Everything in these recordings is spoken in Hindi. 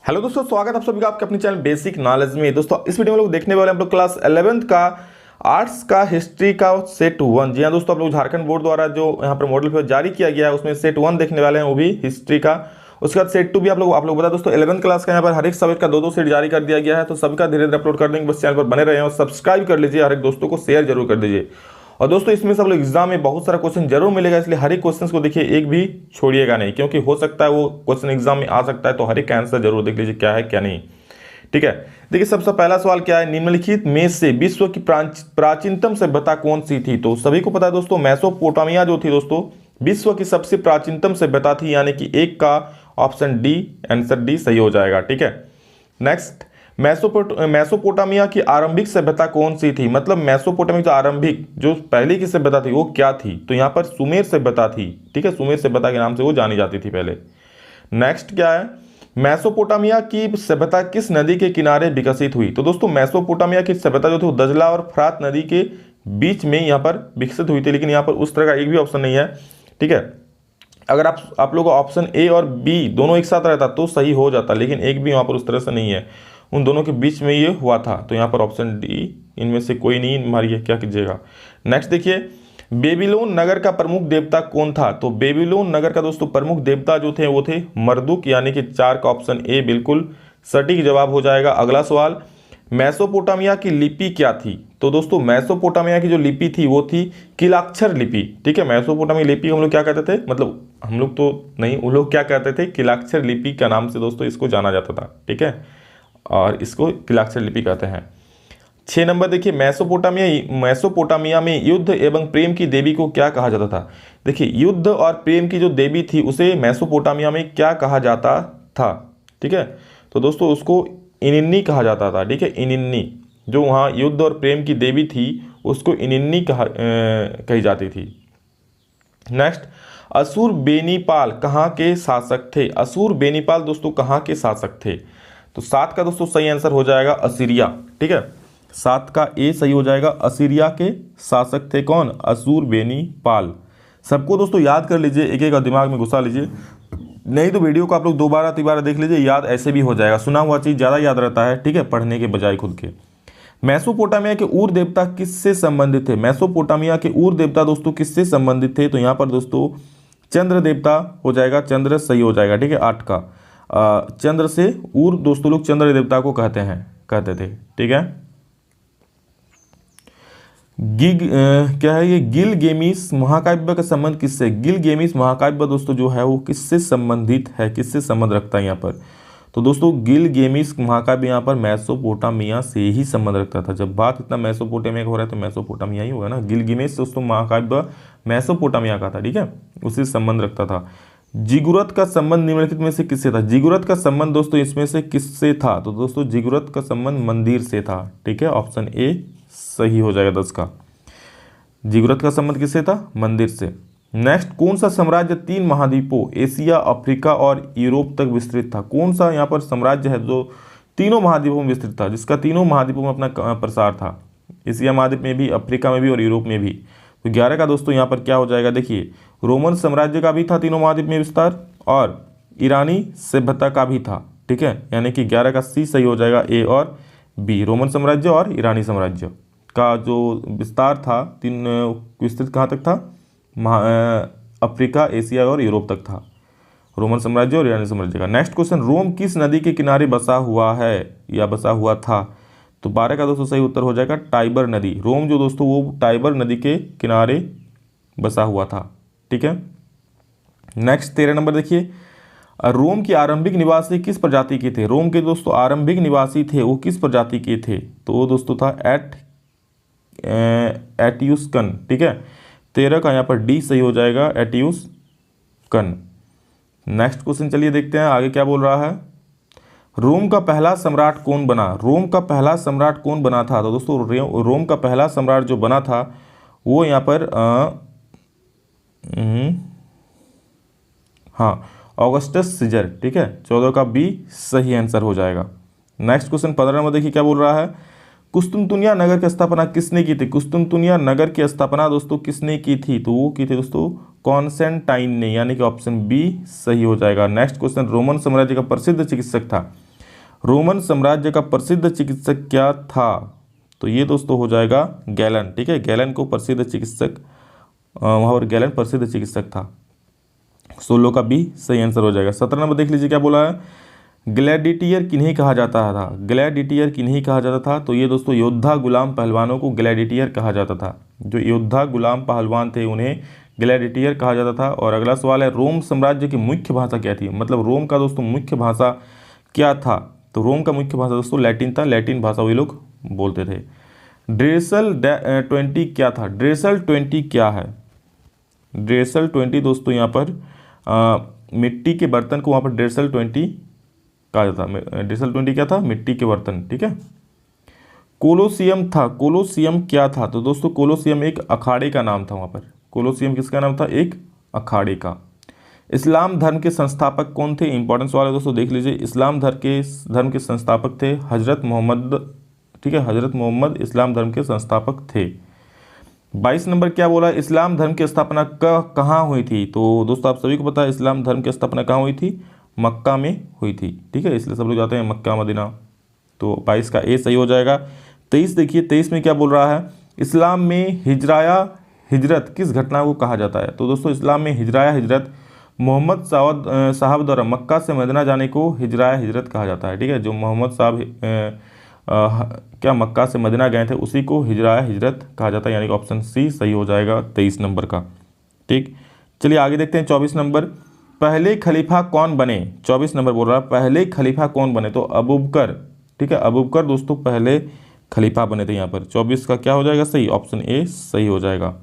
हेलो दोस्तों, स्वागत है आप सभी का आपके अपने चैनल बेसिक नॉलेज में। दोस्तों इस वीडियो में लोग देखने वाले हम लोग क्लास 11th का आर्ट्स का हिस्ट्री का सेट 1। जी हाँ दोस्तों, आप लोग झारखंड बोर्ड द्वारा जो यहाँ पर मॉडल पेपर जारी किया गया है उसमें सेट 1 देखने वाले हैं, वो भी हिस्ट्री का। उसके बाद सेट 2 भी आप लोग बता दोस्तों 11th क्लास का यहाँ पर हर एक सब्जेक्ट का दो सेट जारी कर दिया गया है। तो सभी का धीरे धीरे अपलोड कर देंगे, बस चैनल पर बने रहे और सब्सक्राइब कर लीजिए, हर एक दोस्तों को शेयर जरूर कर दीजिए। और दोस्तों इसमें सब लोग एग्जाम में बहुत सारा क्वेश्चन जरूर मिलेगा, इसलिए हर एक क्वेश्चन को देखिए, एक भी छोड़िएगा नहीं, क्योंकि हो सकता है वो क्वेश्चन एग्जाम में आ सकता है। तो हर एक का आंसर जरूर देख लीजिए क्या है क्या नहीं। ठीक है, देखिए सबसे पहला सवाल क्या है, निम्नलिखित में से विश्व की प्राचीनतम सभ्यता कौन सी थी। तो सभी को पता है दोस्तों, मेसोपोटामिया जो थी दोस्तों विश्व की सबसे प्राचीनतम सभ्यता थी, यानी कि एक का ऑप्शन डी, आंसर डी सही हो जाएगा। ठीक है, नेक्स्ट, मेसोपोटामिया की आरंभिक सभ्यता कौन सी थी। मतलब मेसोपोटामिया जो आरंभिक जो पहले की सभ्यता थी वो क्या थी, तो यहाँ पर सुमेर सभ्यता थी। ठीक है, सुमेर सभ्यता के नाम से वो जानी जाती थी पहले। नेक्स्ट क्या है, मेसोपोटामिया की सभ्यता किस नदी के किनारे विकसित हुई। तो दोस्तों मेसोपोटामिया की सभ्यता जो थी वो दजला और फरात नदी के बीच में यहाँ पर विकसित हुई थी, लेकिन यहाँ पर उस तरह का एक भी ऑप्शन नहीं है। ठीक है, अगर आप लोगों का ऑप्शन ए और बी दोनों एक साथ रहता तो सही हो जाता, लेकिन एक भी यहाँ पर उस तरह से नहीं है, उन दोनों के बीच में ये हुआ था। तो यहाँ पर ऑप्शन डी इनमें से कोई नहीं मारिए, क्या कीजिएगा। नेक्स्ट देखिए, बेबीलोन नगर का प्रमुख देवता कौन था। तो बेबीलोन नगर का दोस्तों प्रमुख देवता जो थे वो थे मर्दुक, यानी कि 4 का ऑप्शन ए बिल्कुल सटीक जवाब हो जाएगा। अगला सवाल, मेसोपोटामिया की लिपि क्या थी। तो दोस्तों मेसोपोटामिया की जो लिपि थी वो थी किलाक्षर लिपि। ठीक है, मेसोपोटामिया लिपि हम लोग क्या कहते थे, मतलब हम लोग तो नहीं, वो लोग क्या कहते थे, किलाक्षर लिपि का नाम से दोस्तों इसको जाना जाता था। ठीक है, और इसको किलाक्षर लिपि कहते हैं। 6 नंबर देखिए, मेसोपोटामिया में युद्ध एवं प्रेम की देवी को क्या कहा जाता था। देखिए युद्ध और प्रेम की जो देवी थी उसे मेसोपोटामिया में क्या कहा जाता था। ठीक है, तो दोस्तों उसको इनिन्नी कहा जाता था। ठीक है, इनिन्नी, जो वहाँ युद्ध और प्रेम की देवी थी उसको इनिन्नी कही जाती थी। नेक्स्ट, असुर बेनीपाल कहाँ के शासक थे। असुर बेनीपाल दोस्तों कहाँ के शासक थे। तो 7 का दोस्तों सही आंसर हो जाएगा असीरिया। ठीक है, 7 का ए सही हो जाएगा। असीरिया के शासक थे कौन, असुर बेनीपाल। सबको दोस्तों याद कर लीजिए, एक एक दिमाग में घुसा लीजिए, नहीं तो वीडियो को आप लोग दोबारा तिबारा देख लीजिए, याद ऐसे भी हो जाएगा। सुना हुआ चीज़ ज़्यादा याद रहता है, ठीक है, पढ़ने के बजाय खुद के। मेसोपोटामिया के उर देवता किससे संबंधित थे। मेसोपोटामिया के उर देवता दोस्तों किससे संबंधित थे। तो यहाँ पर दोस्तों चंद्र देवता हो जाएगा, चंद्र सही हो जाएगा। ठीक है, 8 का चंद्र से उर दोस्तों लोग चंद्र देवता को कहते थे। ठीक है, क्या है ये, गिलगेमिस महाकाव्य का संबंध किससे। गिलगेमिस महाकाव्य दोस्तों जो है वो किससे संबंधित है, किससे संबंध रखता है यहाँ पर। तो दोस्तों गिलगेमिस महाकाव्य यहाँ पर मेसोपोटामिया से ही संबंध रखता था। जब बात इतना मेसोपोटामिया का हो रहा है तो मेसोपोटामिया ही होगा ना। गिलगेमिस दोस्तों महाकाव्य मेसोपोटामिया का था। ठीक है, उससे संबंध रखता था। जिगुरत का संबंध निम्नलिखित में से किससे था। जिगुरत का संबंध दोस्तों इसमें से किससे था। तो दोस्तों जिगुरत का संबंध मंदिर से था। ठीक है, ऑप्शन ए सही हो जाएगा 10 का। जिगुरत का संबंध किससे था, मंदिर से। नेक्स्ट, कौन सा साम्राज्य 3 महाद्वीपों एशिया, अफ्रीका और यूरोप तक विस्तृत था। कौन सा यहाँ पर साम्राज्य है जो तीनों महाद्वीपों में विस्तृत था, जिसका तीनों महाद्वीपों में अपना प्रसार था, एशिया महाद्वीप में भी, अफ्रीका में भी और यूरोप में भी। तो 11 का दोस्तों यहाँ पर क्या हो जाएगा, देखिए रोमन साम्राज्य का भी था तीनों महाद्वीप में विस्तार, और ईरानी सभ्यता का भी था। ठीक है, यानी कि 11 का सी सही हो जाएगा, ए और बी, रोमन साम्राज्य और ईरानी साम्राज्य का जो विस्तार था, तीन विस्तृत कहाँ तक था, अफ्रीका, एशिया और यूरोप तक था, रोमन साम्राज्य और ईरानी साम्राज्य का। नेक्स्ट क्वेश्चन, रोम किस नदी के किनारे बसा हुआ है या बसा हुआ था। तो 12 का दोस्तों सही उत्तर हो जाएगा टाइबर नदी। रोम जो दोस्तों वो टाइबर नदी के किनारे बसा हुआ था। ठीक है, नेक्स्ट 13 नंबर देखिए, रोम के आरंभिक निवासी किस प्रजाति के थे। रोम के दोस्तों आरंभिक निवासी थे वो किस प्रजाति के थे। तो वो दोस्तों था एट्यूस्कन। ठीक है, 13 का यहाँ पर डी सही हो जाएगा, एट्यूस्कन। नेक्स्ट क्वेश्चन चलिए देखते हैं आगे क्या बोल रहा है। रोम का पहला सम्राट कौन बना। रोम का पहला सम्राट कौन बना था। तो दोस्तों रोम का पहला सम्राट जो बना था वो यहाँ पर हाँ, ऑगस्टस सीजर। ठीक है, 14 का बी सही आंसर हो जाएगा। नेक्स्ट क्वेश्चन 15 नंबर देखिए क्या बोल रहा है। कुस्तुनतुनिया नगर की स्थापना किसने की थी। कुस्तुनतुनिया नगर की स्थापना दोस्तों किसने की थी। तो वो की थी दोस्तों कॉन्स्टेंटाइन ने, यानी कि ऑप्शन बी सही हो जाएगा। नेक्स्ट क्वेश्चन, रोमन साम्राज्य का प्रसिद्ध चिकित्सक था। रोमन साम्राज्य का प्रसिद्ध चिकित्सक क्या था? तो ये दोस्तों हो जाएगा गैलन। ठीक है, गैलन को प्रसिद्ध चिकित्सक, वहाँ पर गैलन प्रसिद्ध चिकित्सक था। 16 का बी सही आंसर हो जाएगा। 17 नंबर देख लीजिए क्या बोला है, ग्लैडिएटर किन्हें कहा जाता था? ग्लैडिएटर किन्हें कहा जाता था? तो ये दोस्तों योद्धा गुलाम पहलवानों को ग्लैडिएटर कहा जाता था। जो योद्धा गुलाम पहलवान थे उन्हें ग्लैडिएटर कहा जाता था। और अगला सवाल है, रोम साम्राज्य की मुख्य भाषा क्या थी? मतलब रोम का दोस्तों मुख्य भाषा क्या था? तो रोम का मुख्य भाषा दोस्तों लैटिन था, लैटिन भाषा वही लोग बोलते थे। ड्रेसल 20 क्या था? ड्रेसल 20 क्या है? ड्रेसल 20 दोस्तों यहाँ पर मिट्टी के बर्तन को वहाँ पर ड्रेसल 20 कहा जाता है। ड्रेसल 20 क्या था? मिट्टी के बर्तन। ठीक है। कोलोसियम था, कोलोसियम क्या था? तो दोस्तों कोलोसियम एक अखाड़े का नाम था। वहाँ पर कोलोसियम किसका नाम था? एक अखाड़े का। इस्लाम धर्म के संस्थापक कौन थे? इंपॉर्टेंट सवाल है दोस्तों, देख लीजिए। इस्लाम धर्म के संस्थापक थे हजरत मोहम्मद। ठीक है, हजरत मोहम्मद इस्लाम धर्म के संस्थापक थे। 22 नंबर क्या बोला, इस्लाम धर्म की स्थापना कहाँ हुई थी? तो दोस्तों आप सभी को पता है इस्लाम धर्म की स्थापना कहाँ हुई थी? मक्का में हुई थी। ठीक है, इसलिए सब लोग जाते हैं मक्का मदीना। तो 22 का ए सही हो जाएगा। 23 देखिए, 23 में क्या बोल रहा है, इस्लाम में हिजराया हिजरत किस घटना को कहा जाता है? तो दोस्तों इस्लाम में हिजराया हिजरत मोहम्मद साहब द्वारा मक्का से मदीना जाने को हिजराया हिजरत कहा जाता है। ठीक है, जो मोहम्मद साहब क्या मक्का से मदीना गए थे उसी को हिजराया हिजरत कहा जाता है, यानी कि ऑप्शन सी सही हो जाएगा 23 नंबर का। ठीक, चलिए आगे देखते हैं। 24 नंबर, पहले खलीफा कौन बने? 24 नंबर बोल रहा है पहले खलीफा कौन बने? तो अबूबकर। ठीक है, अबूबकर दोस्तों पहले खलीफा बने थे यहाँ पर। 24 का क्या हो जाएगा सही? ऑप्शन ए सही हो जाएगा।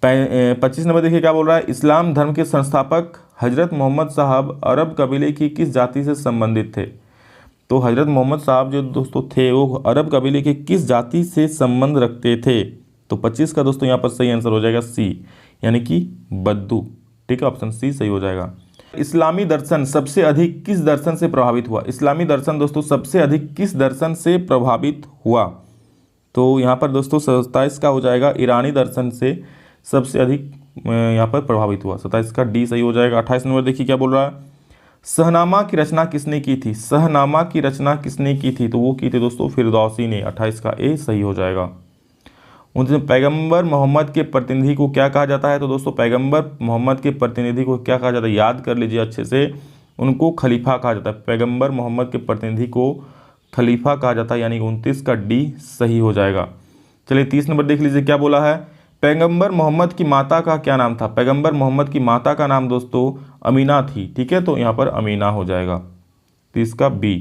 25 नंबर देखिए क्या बोल रहा है, इस्लाम धर्म के संस्थापक हजरत मोहम्मद साहब अरब कबीले की किस जाति से संबंधित थे? तो हजरत मोहम्मद साहब जो दोस्तों थे वो अरब कबीले के किस जाति से संबंध रखते थे? तो 25 का दोस्तों यहाँ पर सही आंसर हो जाएगा सी, यानी कि बद्दू। ठीक है, ऑप्शन सी सही हो जाएगा। इस्लामी दर्शन सबसे अधिक किस दर्शन से प्रभावित हुआ? इस्लामी दर्शन दोस्तों सबसे अधिक किस दर्शन से प्रभावित हुआ? तो यहाँ पर दोस्तों 27 का हो जाएगा, ईरानी दर्शन से सबसे अधिक यहाँ पर प्रभावित हुआ। 27 का डी सही हो जाएगा। 28 नंबर देखिए क्या बोल रहा है, शहनामा की रचना किसने की थी? शहनामा की रचना किसने की थी? तो वो की थी दोस्तों फिरदौसी ने। 28 का ए सही हो जाएगा। 29 पैगंबर मोहम्मद के प्रतिनिधि को क्या कहा जाता है? तो दोस्तों पैगंबर मोहम्मद के प्रतिनिधि को क्या कहा जाता है? याद कर लीजिए अच्छे से, उनको खलीफा कहा जाता है। पैगंबर मोहम्मद के प्रतिनिधि को खलीफा कहा जाता है, यानी 29 का डी सही हो जाएगा। चलिए 30 नंबर देख लीजिए क्या बोला है, पैगंबर मोहम्मद की माता का क्या नाम था? पैगंबर मोहम्मद की माता का नाम दोस्तों अमीना थी। ठीक है, तो यहाँ पर अमीना हो जाएगा। 30 का B.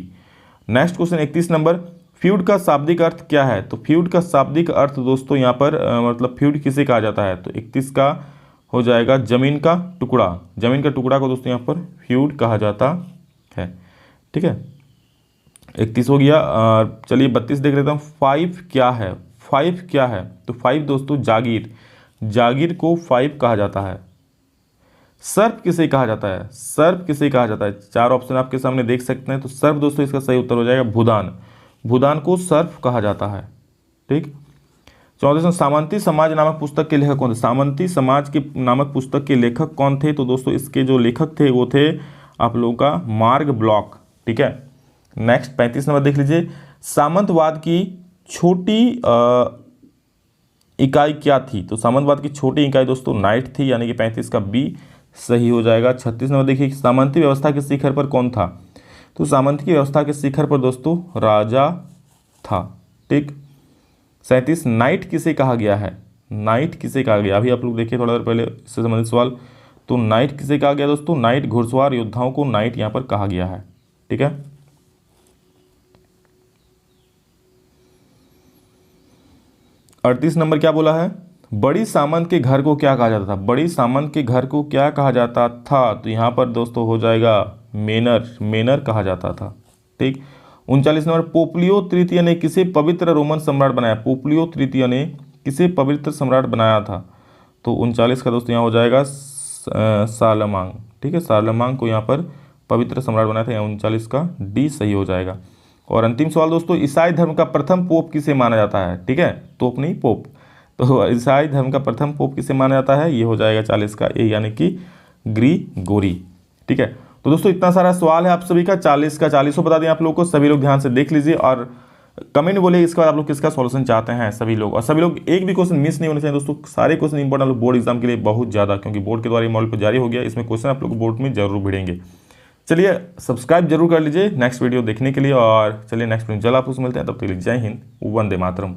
Next question 31 number, feud का शाब्दिक अर्थ क्या है? तो फ्यूड का शाब्दिक अर्थ दोस्तों यहाँ पर मतलब फ्यूड किसे कहा जाता है? तो 31 का हो जाएगा जमीन का टुकड़ा। जमीन का टुकड़ा को दोस्तों यहाँ पर फ्यूड कहा जाता है। ठीक है, 31 हो गया। चलिए 32 देख लेता हूँ, 5 क्या है? 5 क्या है? तो 5 दोस्तों जागीर। जागीर को 5 कहा जाता है। सर्प किसे कहा जाता है? सर्प किसे कहा जाता है? 4 ऑप्शन आपके सामने देख सकते हैं। तो सर्प दोस्तों इसका सही उत्तर हो जाएगा भूदान। भूदान को सर्प कहा जाता है। ठीक, 34 सामंती समाज नामक पुस्तक के लेखक कौन थे? सामंती समाज के नामक पुस्तक के लेखक कौन थे? तो दोस्तों इसके जो लेखक थे वो थे आप लोगों का मार्ग ब्लॉक। ठीक है, नेक्स्ट 35 नंबर देख लीजिए, सामंतवाद की छोटी इकाई क्या थी? तो सामंतवाद की छोटी इकाई दोस्तों नाइट थी, यानी कि 35 का बी सही हो जाएगा। 36 नंबर देखिए, सामंती व्यवस्था के शिखर पर कौन था? तो सामंती की व्यवस्था के शिखर पर दोस्तों राजा था। ठीक, 37 नाइट किसे कहा गया है? नाइट किसे कहा गया? अभी आप लोग देखिए थोड़ा देर पहले इससे संबंधित सवाल। तो नाइट किसे कहा गया दोस्तों? नाइट घुड़सवार योद्धाओं को नाइट यहाँ पर कहा गया है। ठीक है, 38 नंबर क्या बोला है, बड़ी सामंत के घर को क्या कहा जाता था? बड़ी सामंत के घर को क्या कहा जाता था? तो यहाँ पर दोस्तों हो जाएगा मेनर। मेनर कहा जाता था। ठीक, 39 नंबर, पोप्लियो तृतीय ने किसे पवित्र रोमन सम्राट बनाया? पोप्लियो तृतीय ने किसे पवित्र सम्राट बनाया था? तो 39 का दोस्तों यहाँ हो जाएगा सालमांग। ठीक है, सालमांग को यहाँ पर पवित्र सम्राट बनाया था। 39 का डी सही हो जाएगा। और अंतिम सवाल दोस्तों, ईसाई धर्म का प्रथम पोप किसे माना जाता है? ठीक है, तोप नहीं पोप। तो ईसाई धर्म का प्रथम पोप किसे माना जाता है? ये हो जाएगा 40 का ए, यानी कि ग्रीगोरी। ठीक है, तो दोस्तों इतना सारा सवाल है आप सभी का, 40 का 40 बता दें आप लोग को, सभी लोग ध्यान से देख लीजिए और कमेंट बोलिए इसका आप लोग किसका सॉल्यूशन चाहते हैं सभी लोग। और सभी लोग एक भी क्वेश्चन मिस नहीं होने चाहिए दोस्तों, सारे क्वेश्चन इंपॉर्टेंट बोर्ड एग्जाम के लिए बहुत ज़्यादा, क्योंकि बोर्ड के द्वारा ये मॉडल पर जारी हो गया, इसमें क्वेश्चन आप लोग को बोर्ड में जरूर भिड़ेंगे। चलिए सब्सक्राइब जरूर कर लीजिए नेक्स्ट वीडियो देखने के लिए, और चलिए नेक्स्ट वीडियो जल्द आप उसमें मिलते हैं, तब तक के लिए जय हिंद, वंदे मातरम।